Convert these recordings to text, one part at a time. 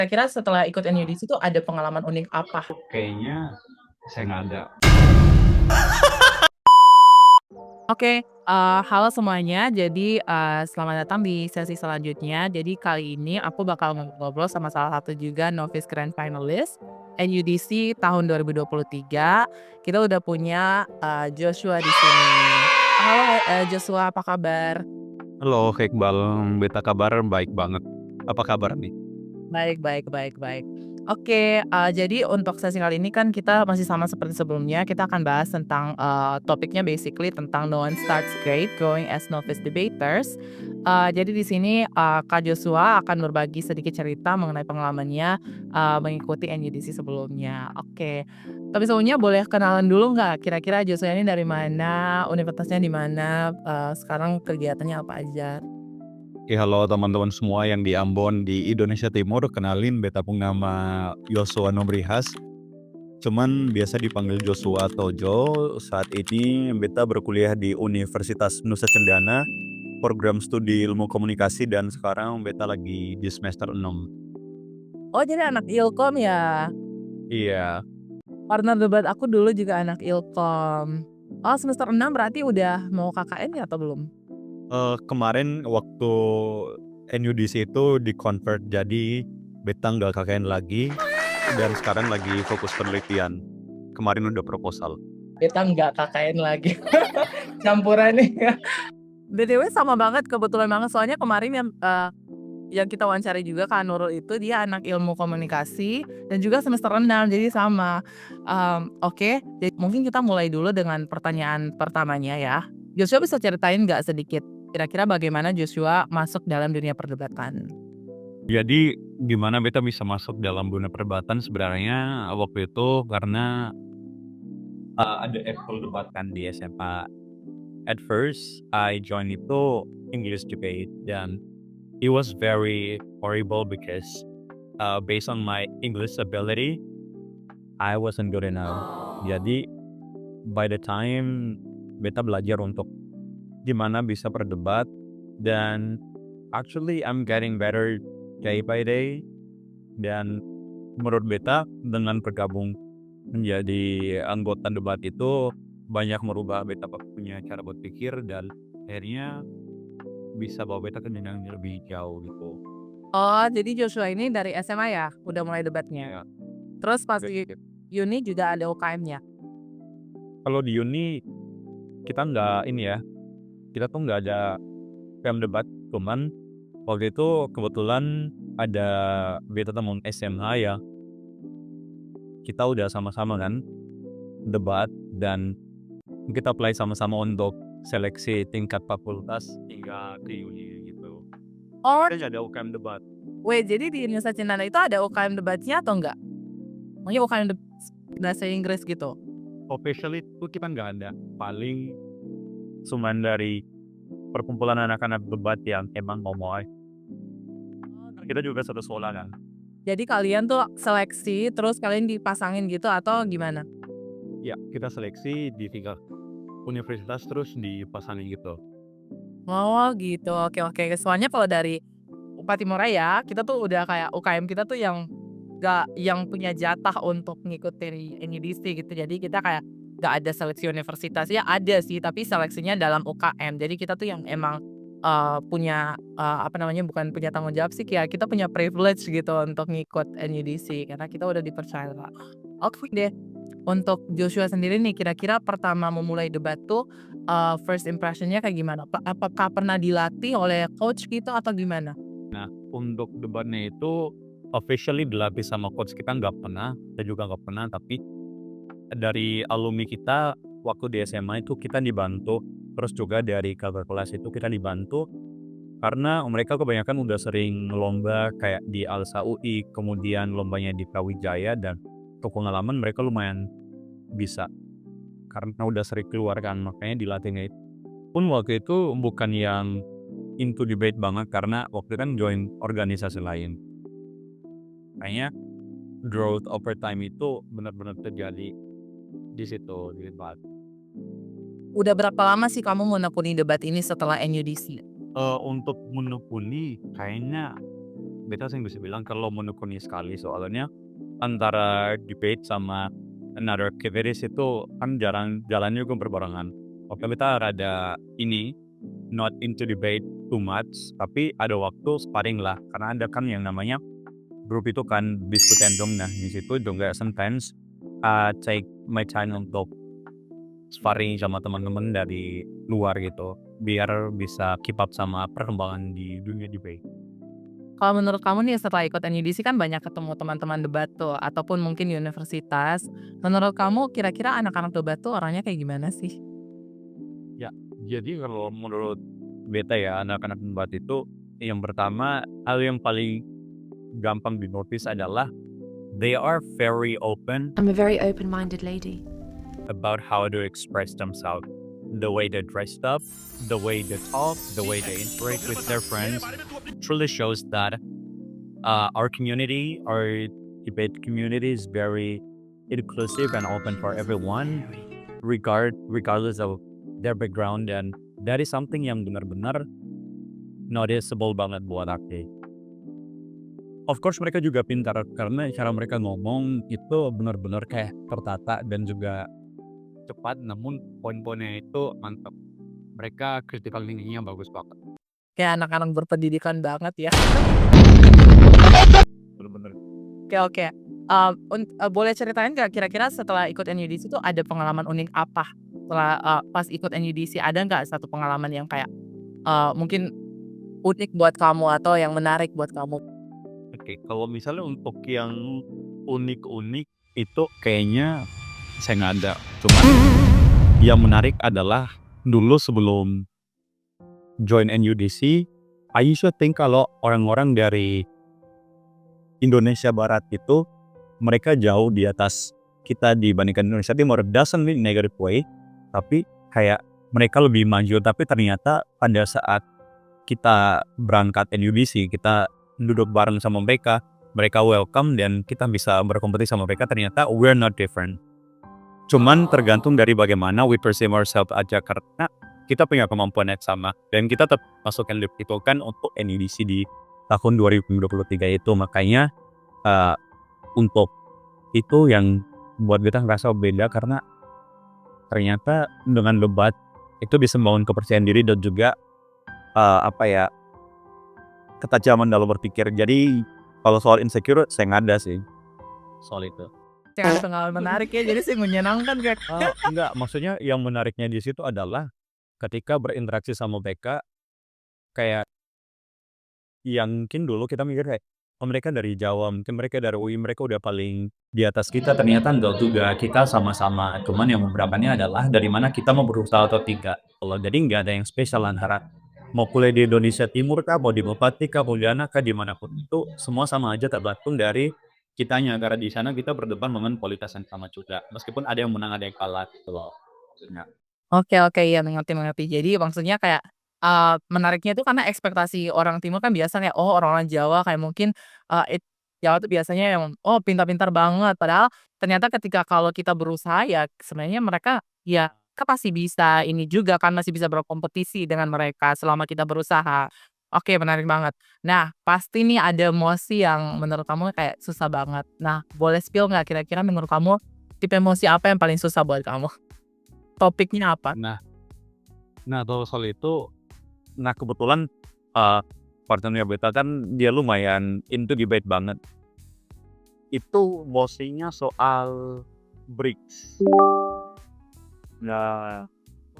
Kira-kira setelah ikut NUDC itu ada pengalaman unik apa? Kayaknya saya nggak ada. Oke, halo semuanya. Jadi, selamat datang di sesi selanjutnya. Jadi kali ini aku bakal ngobrol-ngobrol sama salah satu juga novice grand finalist NUDC tahun 2023. Kita udah punya, Joshua di sini. Halo, Joshua, apa kabar? Halo, Kak Iqbal. Beta kabar baik banget. Apa kabar nih? Baik baik baik baik. Oke, jadi untuk sesi kali ini kan kita masih sama seperti sebelumnya, kita akan bahas tentang, topiknya basically tentang No One Starts Great, Growing as Novice Debaters. Jadi di sini, Kak Joshua akan berbagi sedikit cerita mengenai pengalamannya, mengikuti NUDC sebelumnya. Oke, tapi sebelumnya boleh kenalan dulu nggak? Kira-kira Joshua ini dari mana, universitasnya di mana, sekarang kegiatannya apa aja? Halo teman-teman semua yang di Ambon di Indonesia Timur. Kenalin, beta pun nama Yosua Nomrihas. Cuman biasa dipanggil Joshua atau Jo. Saat ini beta berkuliah di Universitas Nusa Cendana, program studi ilmu komunikasi, dan sekarang beta lagi di semester 6. Oh, jadi anak Ilkom ya? Iya, Partner debat aku dulu juga anak Ilkom. Oh, semester 6 berarti udah mau KKN ya atau belum? kemarin waktu NUDC itu di-convert jadi beta nggak KKN lagi, dan sekarang lagi fokus penelitian. Kemarin udah proposal. Kita nggak KKN lagi. Campuran nih ya. BTW sama banget, kebetulan banget. Soalnya kemarin yang kita wawancari juga Kak Nurul itu dia anak ilmu komunikasi dan juga semester 6, jadi sama. Oke, jadi mungkin kita mulai dulu dengan pertanyaan pertamanya ya. Joshua bisa ceritain nggak sedikit kira-kira bagaimana Joshua masuk dalam dunia perdebatan? Jadi gimana beta bisa masuk dalam dunia perdebatan sebenarnya waktu itu karena ada ekskul debat kan di SMA. At first I join itu English debate, dan it was very horrible because based on my English ability I wasn't good enough. Jadi by the time beta belajar untuk gimana bisa berdebat, dan actually I'm getting better day by day. Dan menurut beta dengan bergabung menjadi anggota debat itu banyak merubah beta punya cara berpikir, dan akhirnya bisa bawa beta ke jenjang yang lebih jauh gitu. Oh, jadi Joshua ini dari SMA ya udah mulai debatnya? Ya, Terus pas di gitu. uni juga ada UKM-nya? Kalau di uni kita nggak ini ya, kita tuh nggak ada PM debat, cuman waktu itu kebetulan ada beta teman SMA ya, kita udah sama-sama kan debat, dan kita apply sama-sama untuk seleksi tingkat fakultas hingga ke uni gitu. Oh, Kita ada UKM debat. wait, jadi di Nusa Cendana itu ada UKM debatnya atau enggak? Maksudnya UKM bahasa Inggris gitu? Officially itu kita nggak ada. Paling cuman dari perkumpulan anak-anak debat yang emang mau. Kita juga satu sekolah kan. Jadi kalian tuh seleksi terus kalian dipasangin gitu atau gimana? Ya, kita seleksi di 3 universitas terus dipasangin gitu. Oh gitu, oke oke. Soalnya kalau dari Upah Timuraya, kita tuh udah kayak UKM kita tuh yang punya jatah untuk ngikutin NUDC gitu. Jadi kita kayak nggak ada seleksi universitas, ya ada sih tapi seleksinya dalam UKM. Jadi kita tuh yang emang, punya, apa namanya, bukan punya tanggung jawab sih, kayak kita punya privilege gitu untuk ngikut NUDC karena kita udah dipercaya. Oke deh, untuk Joshua sendiri nih kira-kira pertama memulai debat tuh, first impression-nya kayak gimana? Apakah pernah dilatih oleh coach gitu atau gimana? Nah, untuk debatnya itu officially dilatih sama coach kita nggak pernah, saya juga nggak pernah, tapi dari alumni kita waktu di SMA itu kita dibantu, terus juga dari kakak kelas itu kita dibantu karena mereka kebanyakan udah sering lomba kayak di Alsa UI, kemudian lombanya di Brawijaya, dan untuk pengalaman mereka lumayan bisa karena udah sering keluar kan, makanya dilatihnya itu pun waktu itu bukan yang into debate banget karena waktu itu kan join organisasi lain. Kayaknya growth over time itu benar-benar terjadi di situ, di debat. Udah berapa lama sih kamu menekuni debat ini setelah NUDC? Untuk menekuni kayaknya beta sih bisa bilang kalau menekuni sekali soalnya antara debate sama another activities itu kan jarang jalannya juga berbarengan. Oke, beta rada ini not into debate too much, tapi ada waktu sparring lah karena ada kan yang namanya grup itu kan Bisku Tendong. Nah di situ juga sometimes take my time untuk sparring sama teman-teman dari luar gitu biar bisa keep up sama perkembangan di dunia debate. Kalau menurut kamu nih setelah ikut NUDC kan banyak ketemu teman-teman debat tuh ataupun mungkin di universitas. Menurut kamu kira-kira anak-anak debat tuh orangnya kayak gimana sih? Ya, jadi kalau menurut beta ya anak-anak debat itu yang pertama hal yang paling gampang di-notice adalah they are very open I'm a very open-minded lady. about how to express themselves. The way they dressed up, the way they talk, the way they interact with their friends truly shows that our community, our debate community is very inclusive and open for everyone, regardless of their background, and that is something yang benar-benar noticeable banget buat aku. Of course mereka juga pintar karena cara mereka ngomong itu benar-benar kayak tertata dan juga cepat, namun poin-poinnya itu mantap. Mereka critical thinking-nya bagus banget. Kayak anak-anak berpendidikan banget ya. Bener-bener. Oke. Boleh ceritain nggak kira-kira setelah ikut NUDC itu ada pengalaman unik apa? Setelah pas ikut NUDC ada nggak satu pengalaman yang kayak mungkin unik buat kamu atau yang menarik buat kamu? Oke, kalau misalnya untuk yang unik-unik itu kayaknya saya nggak ada. Cuman yang menarik adalah dulu sebelum join NUDC, I used to think kalau orang-orang dari Indonesia Barat itu mereka jauh di atas kita dibandingkan Indonesia Timur. Doesn't mean negative way, tapi kayak mereka lebih maju. Tapi ternyata pada saat kita berangkat NUDC, kita duduk bareng sama mereka welcome dan kita bisa berkompetisi sama mereka. Ternyata we're not different. Cuman tergantung dari bagaimana we perceive ourselves aja karena kita punya kemampuan yang sama dan kita tetap masukkan itu kan untuk NUDC di tahun 2023 itu. Makanya untuk itu yang buat kita ngerasa beda karena ternyata dengan debat itu bisa membangun kepercayaan diri dan juga ketajaman dalam berpikir. Jadi kalau soal insecure saya nggak ada sih soal itu. Yang ada pengalaman menarik ya, jadi sih menyenangkan kan? Enggak, maksudnya yang menariknya di situ adalah ketika berinteraksi sama mereka kayak yang mungkin dulu kita mikir kayak oh mereka dari Jawa, mungkin mereka dari UI, mereka udah paling di atas kita. Ternyata enggak juga, kita sama-sama. Cuman yang membedakannya adalah dari mana kita mau berusaha atau tidak. Kalau jadi nggak ada yang spesial antara mau kuliah di Indonesia Timur kah, mau di Bupati kah, mau di Ana kah, dimanapun itu semua sama aja tergantung dari kitanya. Karena di sana kita berdepan dengan kualitas yang sama juga. Meskipun ada yang menang, ada yang kalah gitu loh. Maksudnya. Oke, iya mengerti. Jadi maksudnya kayak, menariknya itu karena ekspektasi orang timur kan biasa kayak, oh orang-orang Jawa kayak mungkin, Jawa tuh biasanya yang, oh pintar-pintar banget. Padahal ternyata ketika kalau kita berusaha ya sebenarnya mereka ya kan pasti bisa ini juga kan, masih bisa berkompetisi dengan mereka selama kita berusaha. Oke menarik banget. Nah pasti nih ada emosi yang menurut kamu kayak susah banget. Nah boleh spill nggak kira-kira menurut kamu tipe emosi apa yang paling susah buat kamu? Topiknya apa? Nah kalau soal itu, kebetulan partnernya beta kan dia lumayan into debate banget. Itu emosinya soal BRICS. Nah,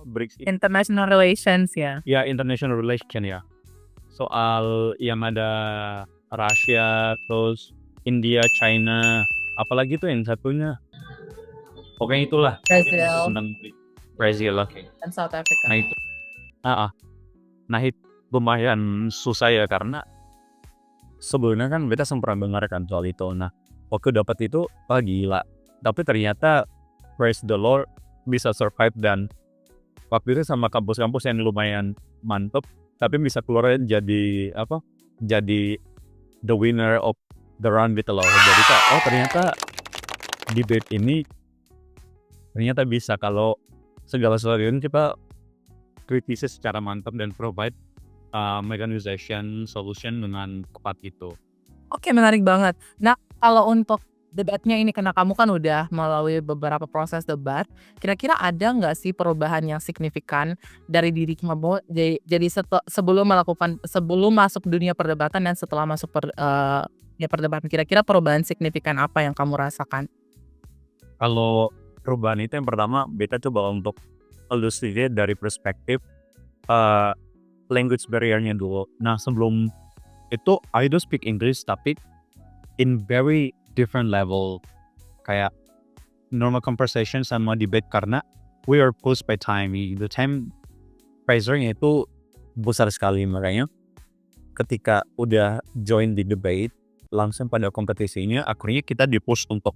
BRICS International relations ya? ya international relation ya. Soal yang ada Russia, terus India, China, apalagi tuh yang satunya. Pokoknya itulah. Brazil Tentang Brazil, oke. dan South Africa. Nah itu, nah itu lumayan susah ya karena sebelumnya kan beta sempat dengar kan soal itu. Nah waktu dapat itu, gila. Tapi ternyata praise the Lord bisa survive dan waktu itu sama kampus-kampus yang lumayan mantep, tapi bisa keluar jadi jadi the winner of the round gitu loh. Jadi ternyata debate ini ternyata bisa kalau segala sesuatu ini kita kritisi secara mantap dan provide mechanization solution dengan tepat gitu. Oke, menarik banget. Nah, kalau untuk debatnya ini karena kamu kan udah melalui beberapa proses debat, kira-kira ada nggak sih perubahan yang signifikan dari diri kamu jadi sebelum masuk dunia perdebatan dan setelah masuk dunia perdebatan, kira-kira perubahan signifikan apa yang kamu rasakan? Kalau perubahan itu yang pertama beta coba untuk elucidate dari perspektif eee, language barrier-nya dulu. Nah, sebelum itu I do speak English tapi in very different level, kayak normal conversation sama debate karena we are pushed by time. The time pressure-nya itu besar sekali, makanya ketika udah join di debate langsung pada kompetisinya akhirnya kita di-push untuk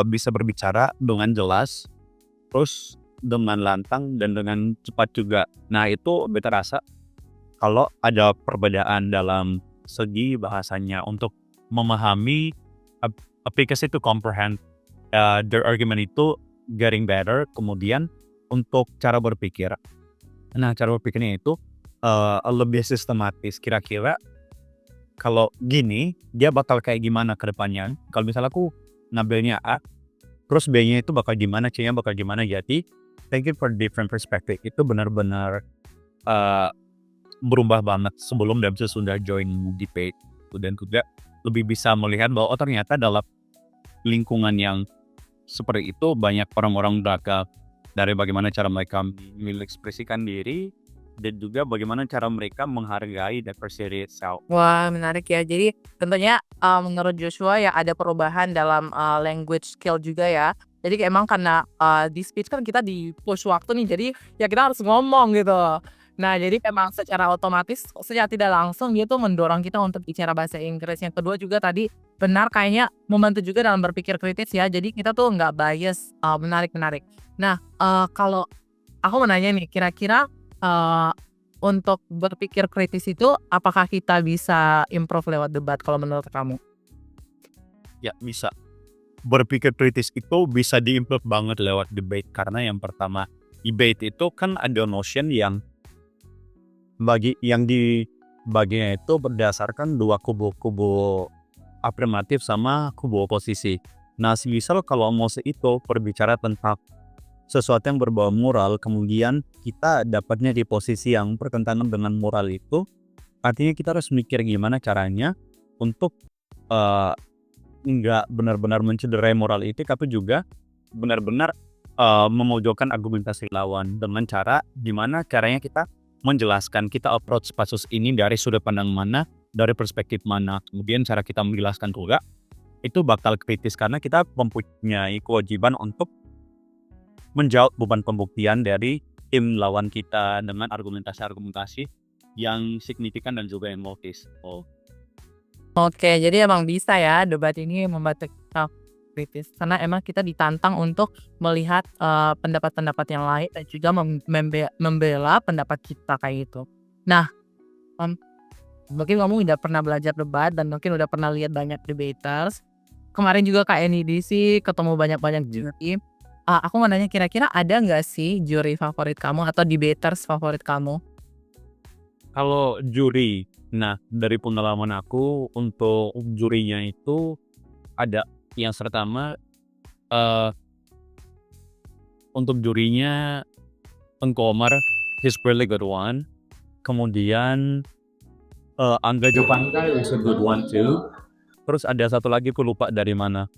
bisa berbicara dengan jelas, terus dengan lantang dan dengan cepat juga. Nah, itu beta rasa kalau ada perbedaan dalam segi bahasanya untuk memahami aplikasi to comprehend their argument itu getting better. Kemudian untuk cara berpikir. Nah, cara berpikirnya itu lebih sistematis. Kira-kira kalau gini, dia bakal kayak gimana ke depannya. Kalau misalnya aku ngambilnya A, terus B-nya itu bakal gimana, C-nya bakal gimana. Jadi, thinking for different perspective itu benar-benar berubah banget sebelum dan sesudah join debate. Dan juga lebih bisa melihat bahwa ternyata dalam lingkungan yang seperti itu banyak orang-orang gagal. Dari bagaimana cara mereka mengekspresikan diri dan juga bagaimana cara mereka menghargai diversity itself. Wah, menarik ya. Jadi tentunya, menurut Joshua ya ada perubahan dalam, language skill juga ya. Jadi emang karena, di speech kan kita di-push waktu nih, jadi ya kita harus ngomong gitu. Nah, jadi memang secara otomatis, secara tidak langsung dia tuh mendorong kita untuk bicara bahasa Inggris. Yang kedua juga tadi benar kayaknya membantu juga dalam berpikir kritis ya. Jadi kita tuh nggak bias, menarik menarik. Nah, kalau aku mau nanya nih, kira-kira, eee, untuk berpikir kritis itu apakah kita bisa improve lewat debat kalau menurut kamu? Ya, bisa. Berpikir kritis itu bisa di-improve banget lewat debate karena yang pertama, debate itu kan ada notion yang dibaginya itu berdasarkan dua kubu afirmatif sama kubu oposisi. Nah, semisal kalau mau itu berbicara tentang sesuatu yang berbau moral, kemudian kita dapatnya di posisi yang bertentangan dengan moral itu, artinya kita harus mikir gimana caranya untuk eh, nggak benar-benar mencederai moral itu, tapi juga benar-benar memojokkan argumentasi lawan dengan cara gimana caranya kita menjelaskan, kita approach kasus ini dari sudut pandang mana, dari perspektif mana, kemudian cara kita menjelaskan juga itu bakal kritis karena kita mempunyai kewajiban untuk menjawab beban pembuktian dari tim lawan kita dengan argumentasi-argumentasi yang signifikan dan juga yang logis. Oke, jadi emang bisa ya debat ini membantu kita kritis karena emang kita ditantang untuk melihat, pendapat-pendapat yang lain dan juga membela pendapat kita kayak gitu. Nah, mmm, mungkin kamu udah pernah belajar debat dan mungkin udah pernah lihat banyak debaters. Kemarin juga Kak NEDC ketemu banyak-banyak juri. Aku mau nanya kira-kira ada nggak sih juri favorit kamu atau debaters favorit kamu? Kalau juri, nah dari pengalaman aku untuk jurinya itu ada yang pertama untuk jurinya Tengku Omar, he's really good one. Kemudian Angga Jopangga is a good one too. Terus ada satu lagi aku lupa dari mana.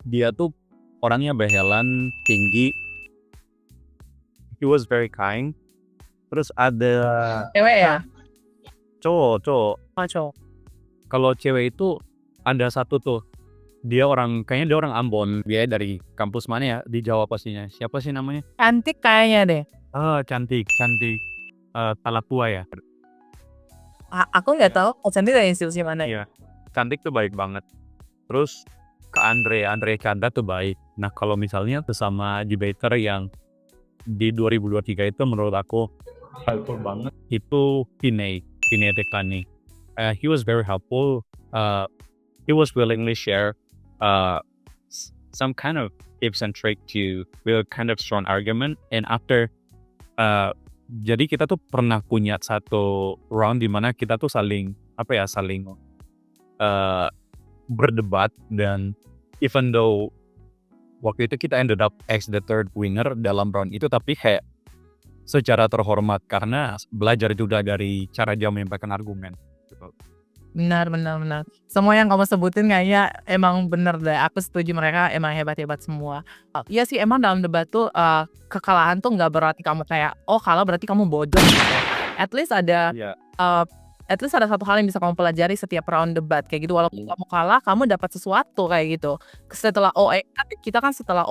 Dia tuh orangnya behelan, tinggi. He was very kind. Terus ada Cewek ya? cowok. Oh, cowok. Kalau cewek itu ada satu tuh. Kayaknya dia orang Ambon. Dia dari kampus mana ya? Di Jawa pastinya. Siapa sih namanya? Cantik kayaknya deh. Cantik. Talapua ya? Aku nggak tahu cantik dari institusi mana ya? Iya. Cantik tuh baik banget. Terus ke Andre Chandra tuh baik. Nah, kalau misalnya sesama debater yang di 2023 itu menurut aku helpful banget itu Vinay Dekani. He was very helpful. He was willingly share some kind of tips and trick to build kind of strong argument. And after jadi kita tuh pernah punya satu round di mana kita tuh saling uh, berdebat, dan even though waktu itu kita ended up as the third winner dalam round itu, tapi kayak secara terhormat karena belajar juga dari cara dia menyampaikan argumen gitu. Benar. Semua yang kamu sebutin kayaknya emang bener deh. Aku setuju, mereka emang hebat-hebat semua. Iya sih, emang dalam debat tuh kekalahan tuh nggak berarti kamu kayak kalah berarti kamu bodoh gitu. At least ada Iya. satu hal yang bisa kamu pelajari setiap round debat kayak gitu. Walaupun kamu kalah, kamu dapat sesuatu kayak gitu. Setelah OE kita kan setelah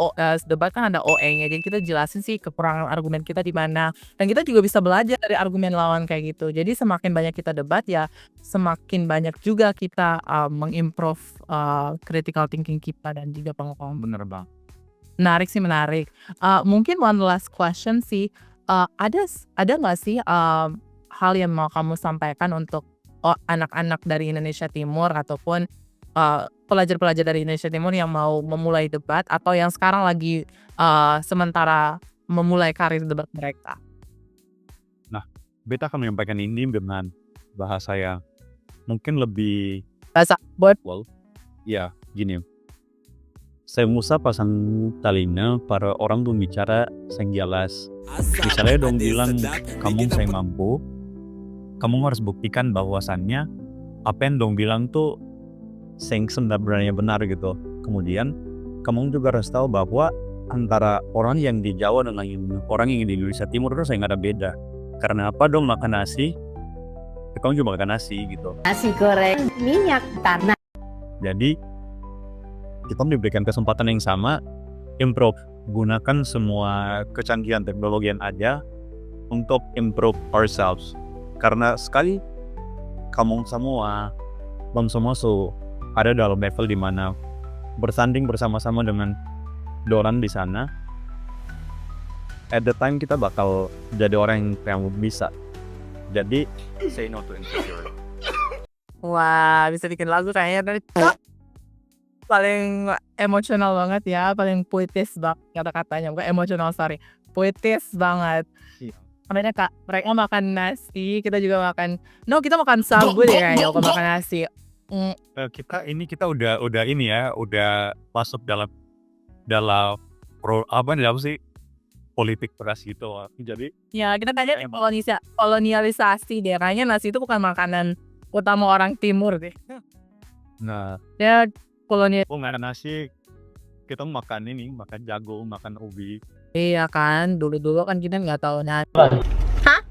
debat kan ada OE-nya. Jadi kita jelasin sih kekurangan argumen kita di mana. Dan kita juga bisa belajar dari argumen lawan kayak gitu. Jadi semakin banyak kita debat ya, semakin banyak juga kita mengimprove critical thinking kita dan juga pengetahuan. Bener bang. Menarik. Mungkin one last question sih. Ada nggak sih hal yang mau kamu sampaikan untuk anak-anak dari Indonesia Timur ataupun pelajar-pelajar dari Indonesia Timur yang mau memulai debat atau yang sekarang lagi sementara memulai karir debat mereka? Nah, beta akan menyampaikan ini dengan bahasa yang mungkin lebih Bahasa buat ya gini. Saya musa pasang talina para orang tuh bicara yang jelas. Misalnya dong bilang kamu saya mampu, kamu harus buktikan bahwasannya apa yang dong bilang tuh sebenarnya benar gitu. Kemudian kamu juga harus tahu bahwa antara orang yang di Jawa dengan orang yang di Indonesia Timur itu nggak ada beda. Karena apa dong makan nasi, kamu juga makan nasi gitu. Nasi goreng minyak tanah. Jadi kita diberikan kesempatan yang sama, improve, gunakan semua kecanggihan teknologi yang ada untuk improve ourselves. Karena sekali kamu semua ada dalam level di mana bersanding bersama-sama dengan orang di sana, at the time kita bakal jadi orang yang bisa. Jadi say no to insecure. wah, bisa bikin lagu kayaknya dari paling emosional banget ya, paling puitis banget kata-katanya, bukan emosional, sorry, puitis banget. Makanya Kak, mereka makan nasi, kita juga makan. Kita makan sagu deh kayaknya kalau makan nasi. Kita udah ini ya, udah masuk dalam apa sih politik beras gitu. Jadi Ya kita kayaknya kolonialisasi deh. Kayaknya nasi itu bukan makanan utama orang timur deh. nah, Ya kolonial. nggak ada nasi, kita makan jagung, makan ubi. Iya kan, dulu kan kita nggak tahu nasi. Hah?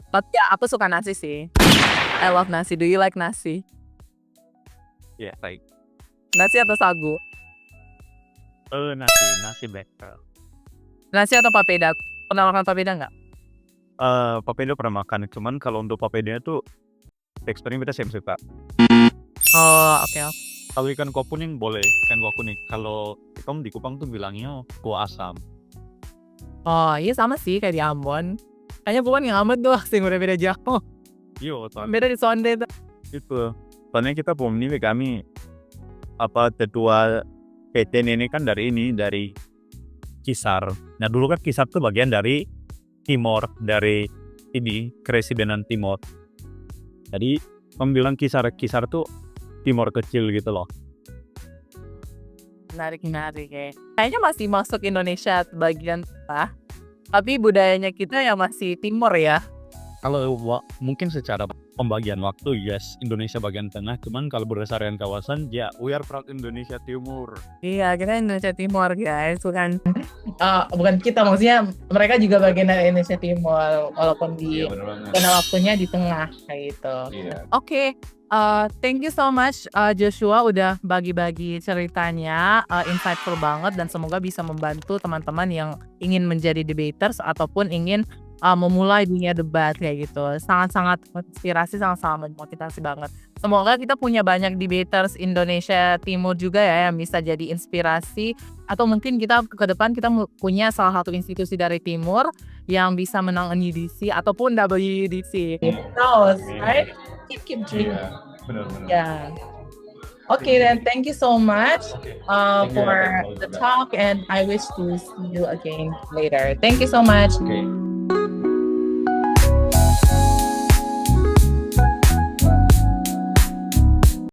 Tapi ya aku suka nasi sih. I love nasi. Do you like nasi? Ya, baik. Nasi atau sagu? Nasi better. Nasi atau papeda? Pernah makan papeda nggak? Papeda pernah makan, cuman kalau untuk papeda tuh teksturnya beda saya suka. Oh, oke. Kalau ikan kuah kuning boleh, ikan kuah kuning. Kalau kamu di Kupang tuh bilangnya kuah asam. Oh iya sama sih kayak di Ambon. Kayaknya bukan yang Ambon tuh sih udah beda jauh. Iya, Beda di Sonde tuh. itu. Soalnya kita pemilih kami ketua PT ini kan dari Kisar. Nah dulu kan Kisar tuh bagian dari Timor, dari Keresidenan Timor. Jadi bilang Kisar tuh Timor kecil gitu loh. Menarik ya. Kayaknya masih masuk Indonesia bagian tengah, tapi budayanya kita yang masih timur ya. Kalau mungkin secara pembagian waktu, yes, Indonesia bagian tengah. Cuman kalau berdasarkan kawasan, ya, we are proud Indonesia Timur. Iya, kita Indonesia Timur guys, bukan kita, maksudnya mereka juga bagian dari Indonesia Timur, walaupun di zona waktunya di tengah kayak gitu. Oke. Thank you so much Joshua udah bagi-bagi ceritanya, insightful banget, dan semoga bisa membantu teman-teman yang ingin menjadi debaters ataupun ingin memulai dunia debat kayak gitu. Sangat-sangat inspirasi, sangat-sangat memotivasi banget. Semoga kita punya banyak debaters Indonesia Timur juga ya yang bisa jadi inspirasi, atau mungkin kita ke depan kita punya salah satu institusi dari Timur yang bisa menang NUDC ataupun WUDC. Knows, right? Keep dreaming. Benar-benar. Yeah. Okay, then thank you so much for the talk, and I wish to see you again later. Thank you so much. Okay.